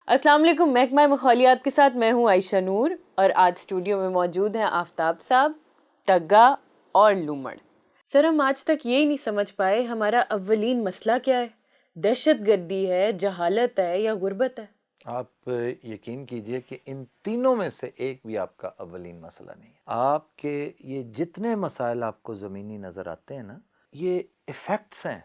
السلام علیکم. محکمہ ماحولیات کے ساتھ میں ہوں عائشہ نور، اور آج اسٹوڈیو میں موجود ہیں آفتاب صاحب، ٹگا اور لومڑ. سر، ہم آج تک یہی نہیں سمجھ پائے ہمارا اولین مسئلہ کیا ہے؟ دہشت گردی ہے، جہالت ہے، یا غربت ہے؟ آپ یقین کیجئے کہ ان تینوں میں سے ایک بھی آپ کا اولین مسئلہ نہیں ہے. آپ کے یہ جتنے مسائل آپ کو زمینی نظر آتے ہیں نا، یہ ایفیکٹس ہیں،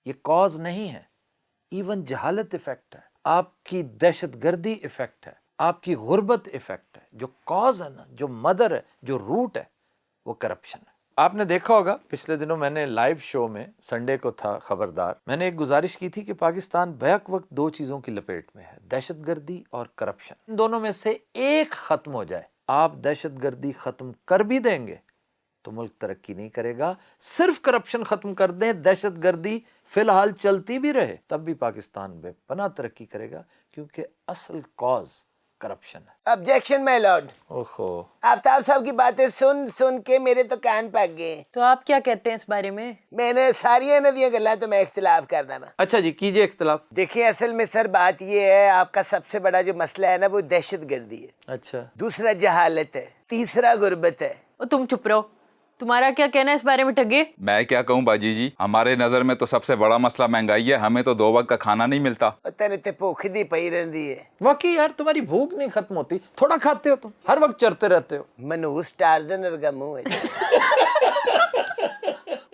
یہ کاز نہیں ہے. ایون جہالت ایفیکٹ ہے، آپ کی دہشت گردی ایفیکٹ ہے، آپ کی غربت ایفیکٹ ہے. جو کاز ہے نا، جو مدر ہے، جو روٹ ہے، وہ کرپشن ہے. آپ نے دیکھا ہوگا پچھلے دنوں میں نے لائیو شو میں، سنڈے کو تھا خبردار، میں نے ایک گزارش کی تھی کہ پاکستان بیک وقت دو چیزوں کی لپیٹ میں ہے، دہشت گردی اور کرپشن. ان دونوں میں سے ایک ختم ہو جائے، آپ دہشت گردی ختم کر بھی دیں گے تو ملک ترقی نہیں کرے گا. صرف کرپشن ختم کر دیں، دہشت گردی فی الحال چلتی بھی رہے، تب بھی پاکستان بے پناہ ترقی کرے گا، کیونکہ اصل کاز کرپشن ہے. آبجیکشن مائی لارڈ. اوہو، آفتاب صاحب کی باتیں سن سن کے میرے تو کان پک گئے. تو آپ کیا کہتے ہیں اس بارے میں؟ میں نے ساری ندیاں گلا تو میں اختلاف کرنا وا. اچھا جی، کیجئے اختلاف. دیکھیں، اصل میں سر بات یہ ہے، آپ کا سب سے بڑا جو مسئلہ ہے نا، وہ دہشت گردی ہے. اچھا، دوسرا جہالت ہے، تیسرا غربت ہے. اور تم چپ رہو. تمہارا کیا کہنا ہے اس بارے میں ٹگے؟ میں کیا کہوں باجی جی، ہمارے نظر میں تو سب سے بڑا مسئلہ مہنگائی ہے. ہمیں تو 2 وقت کا کھانا نہیں ملتا. اور تینوں تے بھوک دی پئی رہندی ہے. واقعی یار تمہاری بھوک نہیں ختم ہوتی. تھوڑا کھاتے ہو، تم ہر وقت چرتے رہتے ہو. منوس ٹارزن ورگا منہ ہے.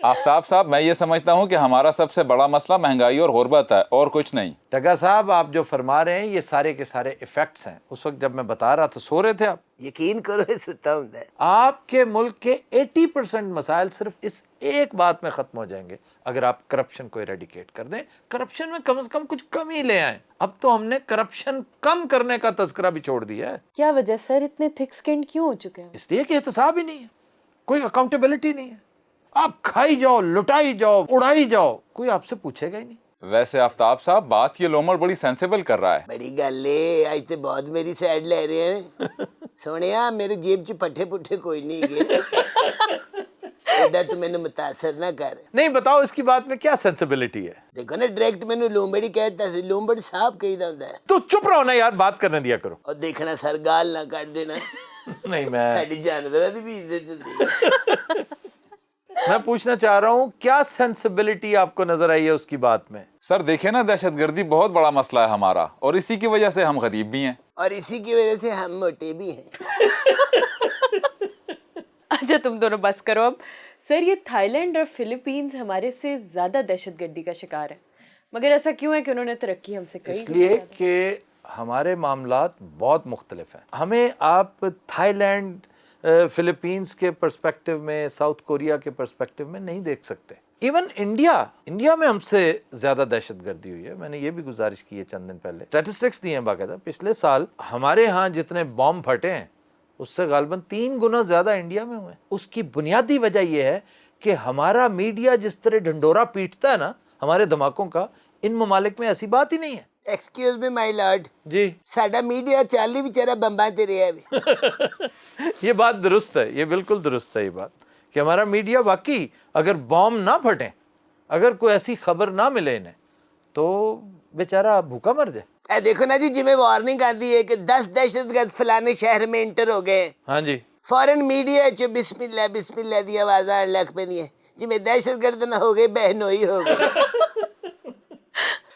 آفتاب صاحب، میں یہ سمجھتا ہوں کہ ہمارا سب سے بڑا مسئلہ مہنگائی اور غربت ہے، اور کچھ نہیں. ٹگا صاحب، آپ جو فرما رہے ہیں یہ سارے کے سارے ایفیکٹس ہیں. اس وقت جب میں بتا رہا تھا سو رہے تھے آپ. یقین کرو یہ ستا ہوں. آپ کے ملک کے 80% مسائل صرف اس ایک بات میں ختم ہو جائیں گے اگر آپ کرپشن کو ایریڈیکیٹ کر دیں. کرپشن میں کم از کم کچھ کمی لے آئیں. اب تو ہم نے کرپشن کم کرنے کا تذکرہ بھی چھوڑ دیا ہے. کیا وجہ سر اتنے تھک سکنڈ کیوں ہو چکے ہیں؟ اس لیے کہ احتساب ہی نہیں ہے، کوئی اکاؤنٹیبلٹی نہیں ہے. آپ کھائی جاؤ، لٹائی جاؤ، اڑائی جاؤ، کوئی آپ سے پوچھے گا ہی نہیں. ویسے آفتاب صاحب، بات یہ لومڑ بڑی سینسیبل کر رہا ہے. بڑی گل ہے، آج تو بہت میری سائڈ لے رہے ہیں. سونیا، میرے جیب چ پٹھے پٹھے کوئی نہیں گئے. ایڈا تو میں نے متاثر نہ کر. نہیں، بتاؤ اس کی بات میں کیا سینسیبلٹی ہے؟ دیکھو نا، ڈائریکٹ میں نے لومبڑی کہتا سی، لومبڑ صاحب کہی دا ہوندا ہے. تو چپ رہو نا یار، بات کرنے دیا کرو. اور دیکھنا سر، گال نہ کٹ دینا. نہیں، میں ساڈی جانوراں دی بھی عزت ہوندی ہے. میں پوچھنا چاہ رہا ہوں کیا سینسیبلٹی آپ کو نظر آئی ہے اس کی بات میں؟ سر دیکھیں نا، دہشت گردی بہت بڑا مسئلہ ہے ہمارا، اور اسی کی وجہ سے ہم غریب بھی ہیں. اور اسی کی وجہ سے ہم موٹے بھی ہیں. اچھا تم دونوں بس کرو اب. سر، یہ تھائی لینڈ اور فلپینز ہمارے سے زیادہ دہشت گردی کا شکار ہے، مگر ایسا کیوں ہے کہ انہوں نے ترقی ہم سے کئی؟ اس لیے کہ ہمارے معاملات بہت مختلف ہیں. ہمیں آپ تھائی لینڈ، فلپینز کے پرسپیکٹو میں، ساؤتھ کوریا کے پرسپیکٹو میں نہیں دیکھ سکتے. ایون انڈیا میں ہم سے زیادہ دہشت گردی ہوئی ہے. میں نے یہ بھی گزارش کی ہے چند دن پہلے، اسٹیٹسٹکس دی ہیں باقاعدہ. پچھلے سال ہمارے ہاں جتنے بام پھٹے ہیں اس سے غالباً 3 گنا زیادہ انڈیا میں ہوئے. اس کی بنیادی وجہ یہ ہے کہ ہمارا میڈیا جس طرح ڈھنڈورا پیٹتا ہے نا ہمارے دھماکوں کا، ان ممالک میں ایسی بات ہی نہیں ہے. ایکسکیوز می مائی لارڈ. جی، ساڈا میڈیا چالی بیچارہ بمباں تے رہیا ہے. یہ بات درست ہے، یہ بالکل درست ہے یہ بات کہ ہمارا میڈیا واقعی اگر بام نہ پھٹیں، اگر کوئی ایسی خبر نہ ملے انہیں، تو بیچارہ بھوکا مر جائے. اے دیکھو نا جی، میں وارننگ آتی ہے کہ 10 دہشت گرد فلانے شہر میں انٹر ہو گئے. ہاں جی، فورن میڈیا چ بسم اللہ دی آواز آن لگ پہ ہے جی میں دہشت گرد نہ ہو گئے، بہنوئی ہو گئی.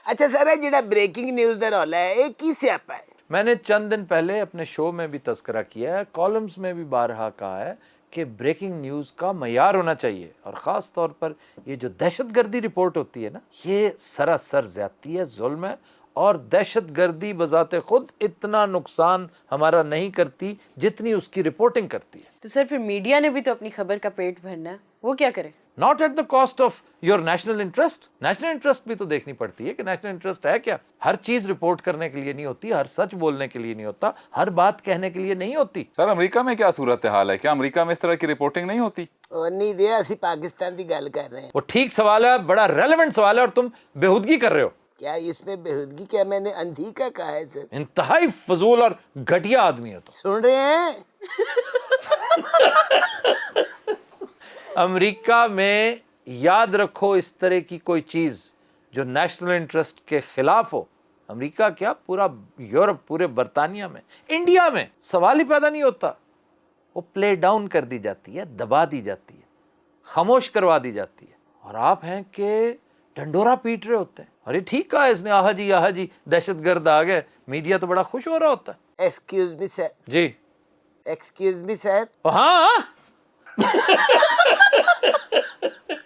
اچھا سر، جڑا بریکنگ نیوز دا رولا ہے، یہ کی سیاپا ہے؟ میں نے چند دن پہلے اپنے شو میں بھی تذکرہ کیا ہے، کالمز میں بھی بارہا کہا ہے کہ بریکنگ نیوز کا معیار ہونا چاہیے. اور خاص طور پر یہ جو دہشت گردی رپورٹ ہوتی ہے نا، یہ سراسر زیادتی ہے، ظلم ہے. اور دہشت گردی بذات خود اتنا نقصان ہمارا نہیں کرتی جتنی اس کی رپورٹنگ کرتی ہے. تو سر پھر میڈیا نے بھی تو اپنی خبر کا پیٹ بھرنا ہے، وہ کیا کرے؟ Not at the cost of your national interest. National interest بھی تو دیکھنی پڑتی ہے کہ نیشنل انٹرسٹ ہے کیا. ہر چیز رپورٹ کرنے کے لیے نہیں ہوتی، ہر سچ بولنے کے لیے نہیں ہوتا، ہر بات کہنے کے لیے نہیں ہوتی. سر امریکہ میں کیا صورتحال ہے؟ کیا امریکہ میں اس طرح کی رپورٹنگ نہیں ہوتی؟ اور نہیں دیا، اسی پاکستان کی گل کر رہے ہیں. وہ ٹھیک سوال ہے، بڑا ریلیونٹ سوال ہے، اور تم بےہودگی کر رہے ہو. کیا اس میں بےہودگی؟ کیا میں نے اندھی کا کہا ہے سر؟ انتہائی فضول اور گھٹیا آدمی ہے تو. سن رہے ہیں؟ امریکہ میں یاد رکھو اس طرح کی کوئی چیز جو نیشنل انٹرسٹ کے خلاف ہو، امریکہ کیا پورا یورپ، پورے برطانیہ میں، انڈیا میں سوال ہی پیدا نہیں ہوتا. وہ پلے ڈاؤن کر دی جاتی ہے، دبا دی جاتی ہے، خاموش کروا دی جاتی ہے، اور آپ ہیں کہ ڈنڈورا پیٹ رہے ہوتے ہیں. ارے ٹھیک کہا اس نے، آہا جی دہشت گرد آ گئے، میڈیا تو بڑا خوش ہو رہا ہوتا ہے. ایکسکیوز می سر، جی ایکسکیوز می سر. ہاں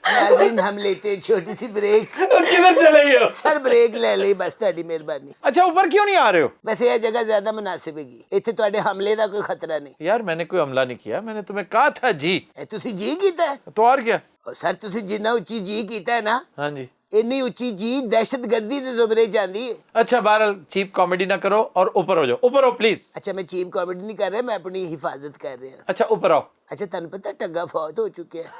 ناظرین ہم لیتے ہیں چھوٹی سی بریک. کدھر چلے گئے؟ سر بریک لے لئی بس، تہاڈی مہربانی. اچھا اوپر کیوں نہیں آ رہے ہو؟ ویسے یہ جگہ زیادہ مناسب ہے گی، اتنے تواڈے حملے دا کوئی خطرہ نہیں. یار میں نے کوئی حملہ نہیں کیا، میں نے تمہیں کہا تھا جی. تسی جی کیتا ہے؟ تو اور کیا؟ سر تسی جنہ اچھی جی کیتا ہے نا، ہاں جی. اتنی اچھی جی دہشت گردی دے زمرے جاندی ہے. اچھا بہرحال چیپ کامیڈی نہ کرو اور اوپر ہو جاؤ. اوپر ہو پلیز. اچھا میں چیپ کامیڈی نہیں کر رہا، میں اپنی حفاظت کر رہا ہوں. اچھا اوپر آؤ. اچھا تنوں پتہ ٹگا فوت ہو چکے ہیں.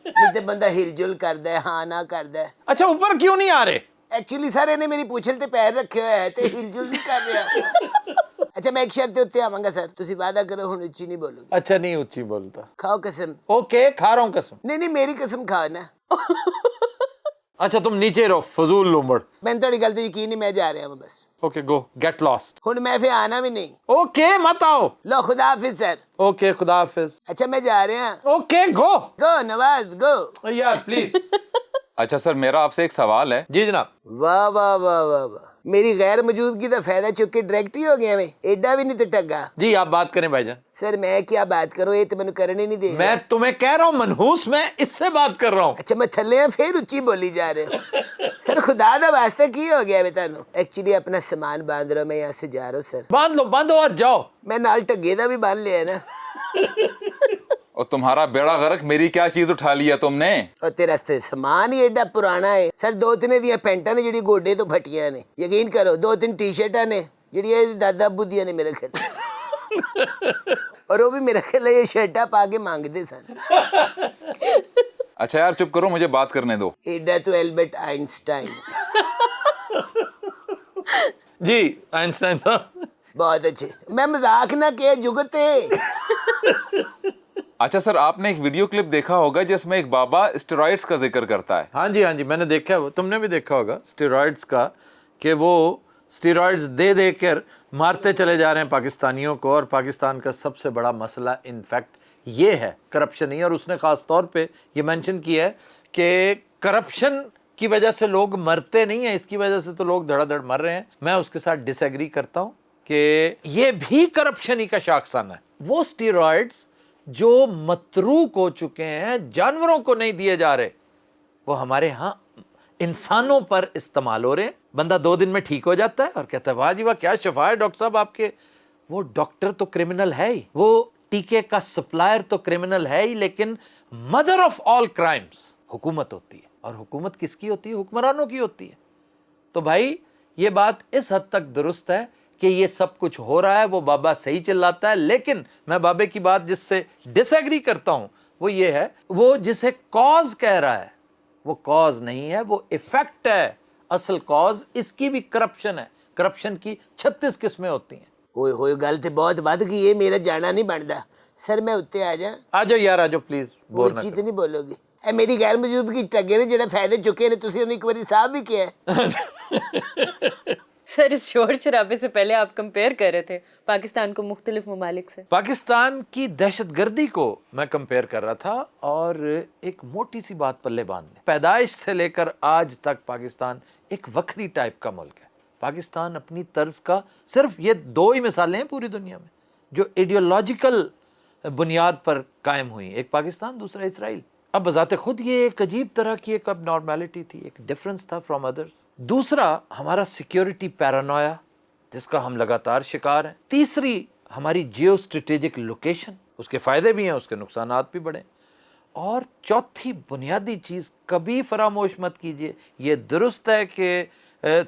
نہیں تے بندہ ہل جل کردا ہے، ہاں نہ کردا ہے. اچھا اوپر کیوں نہیں آ رہے؟ ایکچولی سر انہیں میری پوچھل تے پیر رکھے ہوئے ہے تے ہل جل نہیں کر رہا. اچھا میں ایک شرط تے اتنے آواں گا سر، تسی وعدہ کرو ہن اچھی نہیں بولو گے. اچھا نہیں اچھی بولتا. کھاؤ قسم. اوکے کھا رہا ہوں قسم. نہیں میری قسم کھاؤ نا. اچھا تم نیچے رہو فضول لومڑ. میں تھوڑی گل تے یقین نہیں، میں جا رہا ہوں بس. Okay go get lost. ہن میں پھر آنا بھی نہیں. اوکے مت آؤ. لو خدا حافظ سر. اوکے خدا حافظ. اچھا میں جا رہا ہوں. Okay go. Go Nawaz go. یار پلیز. اچھا سر میرا آپ سے ایک سوال ہے. جی جناب. واہ واہ واہ واہ واہ، میری غیر موجودگی کا فائدہ چک کے ڈائریکٹ ہی ہو گیا میں. ایڈا بھی نہیں تو ٹگا. جی آپ بات کریں بھائی جان. سر میں کیا بات کروں، یہ تو مینوں کرنے نہیں دے. میں تمہیں کہہ رہا ہوں منحوس میں اس سے بات کر رہا ہوں. اچھا میں تھلے ہاں پھر اچھی بولی جا رہے ہوں. سر خدا دا واسطہ کی ہو گیا میں تانوں؟ ایکچولی اپنا سامان باندھ رہا ہوں، میں یہاں سے جا رہا ہوں سر. باندھ لو باندھو اور جاؤ. میں نال ٹگے دا بھی باندھ لیا نا. اور تمہارا بیڑا غرق، میری کیا چیز اٹھا لی ہے تم نے؟ اور تیرا سامان ہی ایڈا پرانا ہے سر. 2-3 دیا پینٹاں نے جڑی گوڈے تو پھٹیاں نے، یقین کرو. 2-3 ٹی شرٹاں نے جڑی دادا ابو دیاں نے میرے خیال. اور وہ بھی میرے خیال یہ شرٹاں پا کے مانگتے سن. اچھا یار چپ کرو، مجھے بات کرنے دو. ایڈا تو البرٹ آئنسٹائن. جی آئنسٹائن صاحب. بہت اچھے. میں مذاق نہ کیا جگتے. اچھا سر آپ نے ایک ویڈیو کلپ دیکھا ہوگا جس میں ایک بابا اسٹیرائڈز کا ذکر کرتا ہے. ہاں جی میں نے دیکھا ہے، وہ تم نے بھی دیکھا ہوگا اسٹیرائڈز کا، کہ وہ اسٹیرائڈز دے کر مارتے چلے جا رہے ہیں پاکستانیوں کو. اور پاکستان کا سب سے بڑا مسئلہ انفیکٹ یہ ہے کرپشن ہی. اور اس نے خاص طور پہ یہ مینشن کیا ہے کہ کرپشن کی وجہ سے لوگ مرتے نہیں ہیں، اس کی وجہ سے تو لوگ دھڑا دھڑ مر رہے ہیں. میں اس کے ساتھ ڈس ایگری کرتا ہوں کہ یہ بھی کرپشن ہی کا شاخسانہ ہے. وہ اسٹیرائڈز جو متروک ہو چکے ہیں، جانوروں کو نہیں دیے جا رہے، وہ ہمارے ہاں انسانوں پر استعمال ہو رہے ہیں. بندہ 2 دن میں ٹھیک ہو جاتا ہے اور کہتا ہے واہ جی واہ کیا شفا ہے ڈاکٹر صاحب آپ کے. وہ ڈاکٹر تو کرمنل ہے ہی، وہ ٹیکے کا سپلائر تو کرمنل ہے ہی، لیکن مدر آف آل کرائمز حکومت ہوتی ہے. اور حکومت کس کی ہوتی ہے؟ حکمرانوں کی ہوتی ہے. تو بھائی یہ بات اس حد تک درست ہے کہ یہ سب کچھ ہو رہا ہے، وہ بابا صحیح چلاتا ہے. لیکن میں بابے کی بات جس سے ڈس ایگری کرتا ہوں وہ یہ ہے، وہ جسے کاز کہہ رہا ہے وہ کاز نہیں ہے، وہ ایفیکٹ ہے. اصل کاز اس کی بھی کرپشن ہے. کرپشن کی 36 قسمیں ہوتی ہیں. ہوئے ہوئے گل تے بہت ود گئی ہے، میرا جانا نہیں بنتا. سر میں اتنے آ جاؤں؟ آ جاؤ یار آ جاؤ پلیز. بور نہ اچھی تو نہیں بولو گے. اے میری غیر موجودگی ٹگے نے جڑے فائدے چکے نے تسی انہیں ایک باری صاحب بھی کیا ہے. سر اس شور شرابے سے پہلے آپ کمپیئر کر رہے تھے پاکستان کو مختلف ممالک سے. پاکستان کی دہشت گردی کو میں کمپیئر کر رہا تھا. اور ایک موٹی سی بات پلے باندھنے، پیدائش سے لے کر آج تک پاکستان ایک وکری ٹائپ کا ملک ہے. پاکستان اپنی طرز کا، صرف یہ 2 ہی مثالیں ہیں پوری دنیا میں جو ایڈیولوجیکل بنیاد پر قائم ہوئی. ایک پاکستان، دوسرا اسرائیل. اب بذات خود یہ ایک عجیب طرح کی ایک اب نارملٹی تھی، ایک ڈفرنس تھا فرام ادرس. دوسرا ہمارا سیکیورٹی پیرانویا جس کا ہم لگاتار شکار ہیں. تیسری ہماری جیو اسٹریٹجک لوکیشن، اس کے فائدے بھی ہیں اس کے نقصانات بھی بڑے. اور چوتھی بنیادی چیز کبھی فراموش مت کیجئے، یہ درست ہے کہ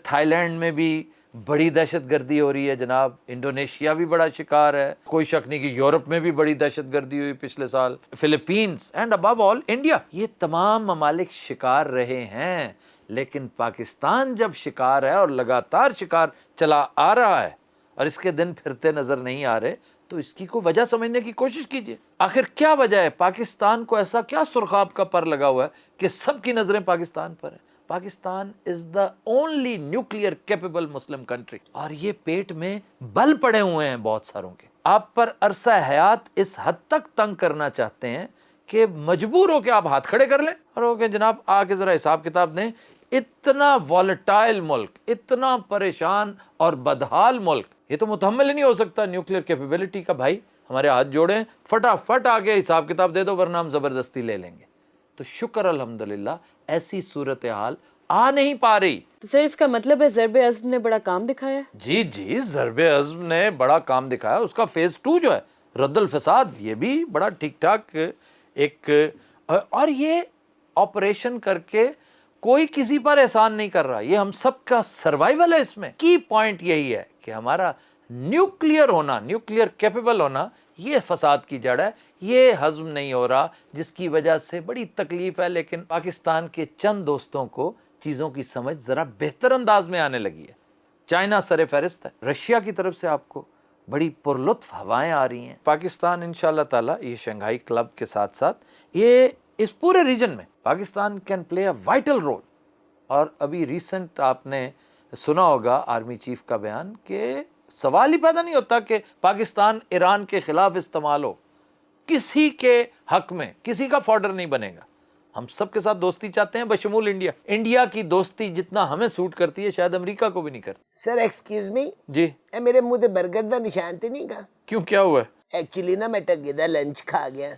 تھائی لینڈ میں بھی بڑی دہشت گردی ہو رہی ہے جناب، انڈونیشیا بھی بڑا شکار ہے، کوئی شک نہیں کہ یورپ میں بھی بڑی دہشت گردی ہوئی پچھلے سال، فلپینز اینڈ ابو آل انڈیا. یہ تمام ممالک شکار رہے ہیں. لیکن پاکستان جب شکار ہے اور لگاتار شکار چلا آ رہا ہے اور اس کے دن پھرتے نظر نہیں آ رہے تو اس کی کوئی وجہ سمجھنے کی کوشش کیجئے. آخر کیا وجہ ہے؟ پاکستان کو ایسا کیا سرخاب کا پر لگا ہوا ہے کہ سب کی نظریں پاکستان پر ہیں؟ Pakistan is the only nuclear capable Muslim country اور یہ پیٹ میں بل پڑے ہوئے ہیں بہت ساروں کے. آپ پر عرصہ حیات اس حد تک تنگ کرنا چاہتے ہیں کہ مجبور ہو کے آپ ہاتھ کھڑے کر لیں اور ہو کہ جناب آ کے ذرا حساب کتاب دیں. اتنا والیٹائل ملک، اتنا پریشان اور بدحال ملک، یہ تو متحمل ہی نہیں ہو سکتا نیوکلیئر کیپیبلٹی کا. بھائی ہمارے ہاتھ جوڑیں، فٹافٹ آگے حساب کتاب دے دو ورنہ ہم زبردستی لے لیں گے. تو شکر الحمدللہ ایسی صورتحال آ نہیں پا رہی. تو سر اس کا مطلب ہے ضرب عزم نے بڑا کام دکھایا ہے؟ جی ضرب عزم نے بڑا کام دکھایا. اس کا فیز 2 جو ہے رد الفساد، یہ بھی بڑا ٹھیک ٹھاک ایک، اور یہ آپریشن کر کے کوئی کسی پر احسان نہیں کر رہا، یہ ہم سب کا سروائیول ہے. اس میں کی پوائنٹ یہی ہے کہ ہمارا نیوکلیئر ہونا، نیوکلیئر کیپیبل ہونا، یہ فساد کی جڑ ہے. یہ ہضم نہیں ہو رہا جس کی وجہ سے بڑی تکلیف ہے. لیکن پاکستان کے چند دوستوں کو چیزوں کی سمجھ ذرا بہتر انداز میں آنے لگی ہے. چائنا سر فہرست ہے، رشیا کی طرف سے آپ کو بڑی پرلطف ہوائیں آ رہی ہیں. پاکستان انشاءاللہ تعالی یہ شنگھائی کلب کے ساتھ ساتھ یہ اس پورے ریجن میں Pakistan can play a vital role. اور ابھی ریسنٹ آپ نے سنا ہوگا آرمی چیف کا بیان کہ سوال ہی پیدا نہیں ہوتا کہ پاکستان ایران کے خلاف استعمال ہو. کسی کے حق میں کسی کا فارڈر نہیں بنے گا. ہم سب کے ساتھ دوستی چاہتے ہیں بشمول انڈیا. انڈیا کی دوستی جتنا ہمیں سوٹ کرتی ہے شاید امریکہ کو بھی نہیں کرتی. سر ایکسکیوز می، جی اے میرے منہ تے برگر دا نشان تے نہیں گا؟ کیوں، کیا ہوا ہے؟ ایکچولی نا میں ٹگے دا لنچ کھا گیا.